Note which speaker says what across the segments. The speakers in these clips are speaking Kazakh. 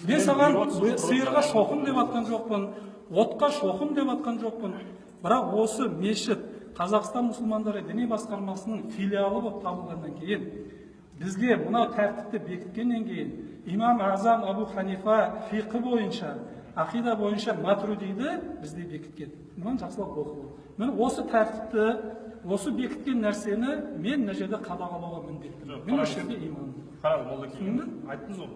Speaker 1: мен саған сиырға шоқын деп атқан жоқпын, отқа шоқын деп атқан жоқпын. Бірақ осы мешіт Қазақстан мұсылмандары діни басқармасының филиалы болып табылғаннан кейін, бізге мынау тәртіпті бекіткеннен кейін, имам Азам Абу Ханифа фиқы бойынша, ақида бойынша Матрудиді бізде бекіткен. Мынаны жақсылап оқылу. Мен осы тәртіпті, осы бекіткен нәрсені мен мына жерде қадағалауға міндеттімін. Мен осы жерде имаммын.
Speaker 2: Қараңыз, молда айттыңыз ғой.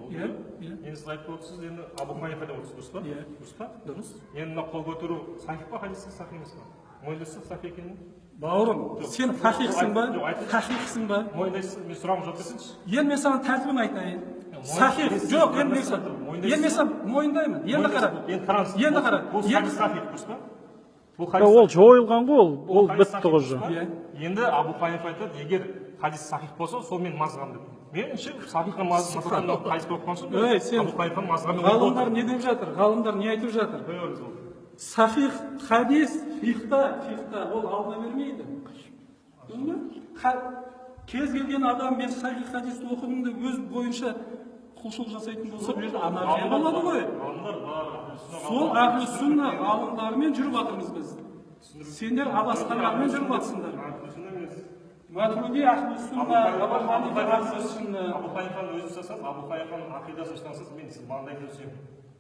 Speaker 1: Енді
Speaker 2: сіз айтып отырсыз, енді Абу Ханифа деп отырсыз, дұрыс па? Дұрыс па?
Speaker 1: Дұрыс.
Speaker 2: Енді мына қол көтеру сахих па, хадисте сахих емес па? Мойындайсыз сахих екенін?
Speaker 1: Бауырым, сен фақихсың ба? Фақихсың ба?
Speaker 2: Мойындайсыз, мен сұрағым жауап берсеңізші.
Speaker 1: Енді мен саған тәртібін айтайын. Сахих жоқ, енді мен саған мойындаймын. Енді қара. Енді қара.
Speaker 2: Бұл хадис сахих, дұрыс па?
Speaker 3: Ол жойылған ғой, ол бітті уже.
Speaker 2: Енді Абу Ханифа айтады, егер хадис сахих болса, сол мен мазғам деп. Меніңше сахихқа мазғамда хадис болып қалсын. Абу Ханифаның мазғамы.
Speaker 1: Ғалымдар не деп жатыр? Ғалымдар не айтып жатыр? Сахих хадис фихта ол алдына бермейді. Кез келген адам мен сахих хадисті оқыдым деп өз бойынша құлшылық жасайтын болса, бұл жерде анархия болады ғой. Сол ахлі сүнна ғалымдарымен жүріп жатырмыз біз. Сендер адасқандармен жүріп жатсыңдар. Матруди ахлі сүнна, Абу Ханифа ахлі сүнна.
Speaker 2: Абу Ханифаның өзін ұстасаңыз, Абу Ханифаның ақидасын ұстасаңыз, мен сіз маңдайды түсемін.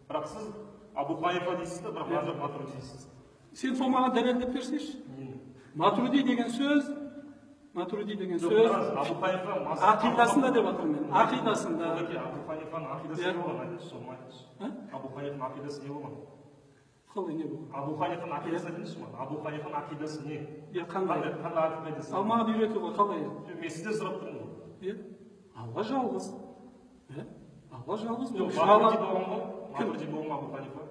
Speaker 2: Бірақ сіз Абу Ханифа дейсіз де, бірақ мына жоқ Матруди дейсіз.
Speaker 1: Сен сол маған дәлелдеп берсейші. Матруди деген сөз
Speaker 2: Абу Ханифа
Speaker 1: ақидасында деп жатырмын мен. Ақидасында.
Speaker 2: Абу Ханифаның ақидасы не болған айтыңызшы, соны айтыңызшы. Абу Ханифаның ақидасы не болған?
Speaker 1: Қалай не болған?
Speaker 2: Абу Ханифаның ақидасы айтыңызшы маған. Абу Ханифаның ақидасы не?
Speaker 1: Қандай?
Speaker 2: Қандай ақидасы?
Speaker 1: Ал маған үйрету ғой, қалай?
Speaker 2: Мен сізден сұрап тұрмын ғой.
Speaker 1: Алла жалғыз. Алла жалғыз.
Speaker 2: Матруди болған ба Абу Ханифа?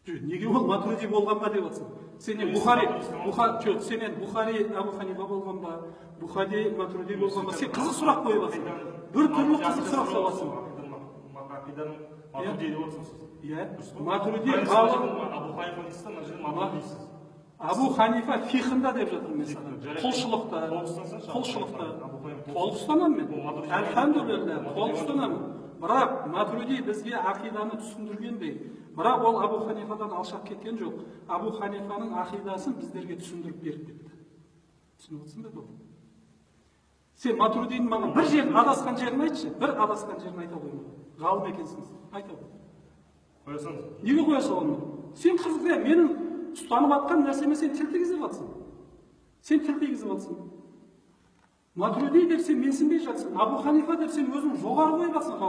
Speaker 1: Неге ол Матруди болған ба деп жатсың? Сен Бухари, Абу Ханифа болған ба? Бухари Матруди болған ба? Сен қызық сұрақ қойып жатсың. Bir türlü қызық сұрақ саласың.
Speaker 2: Матрudi деп отырсыз.
Speaker 1: Матрudi Абу Ханифа фихында деп жатырмын мен саған. Құлшылықта. Толық ұстанамын мен. Әлхамдулилля, толық ұстанамын. Бірақ Матруди бізге ақиданы түсіндіргендей, бірақ ол Абу Ханифадан алшақ кеткен жоқ. Абу Ханифаның ақидасын біздерге түсіндіріп беріп кетті. Түсініп отырсың ба бұл? Сен Матрудидің маған бір жерін адасқан жерін айтшы. Bir адасқан жерін айта қойма. Ғалым екенсің. Айта қой.
Speaker 2: Қоя салыңыз.
Speaker 1: Неге қоя саламын? Сен қызық, менің ұстанып атқан нәрсеме сен тіл тигізіп жатсың. Матруди деп сен менсінбей жатсың. Абу Ханифа деп сен өзің жоғары қойып жатсың ғалым.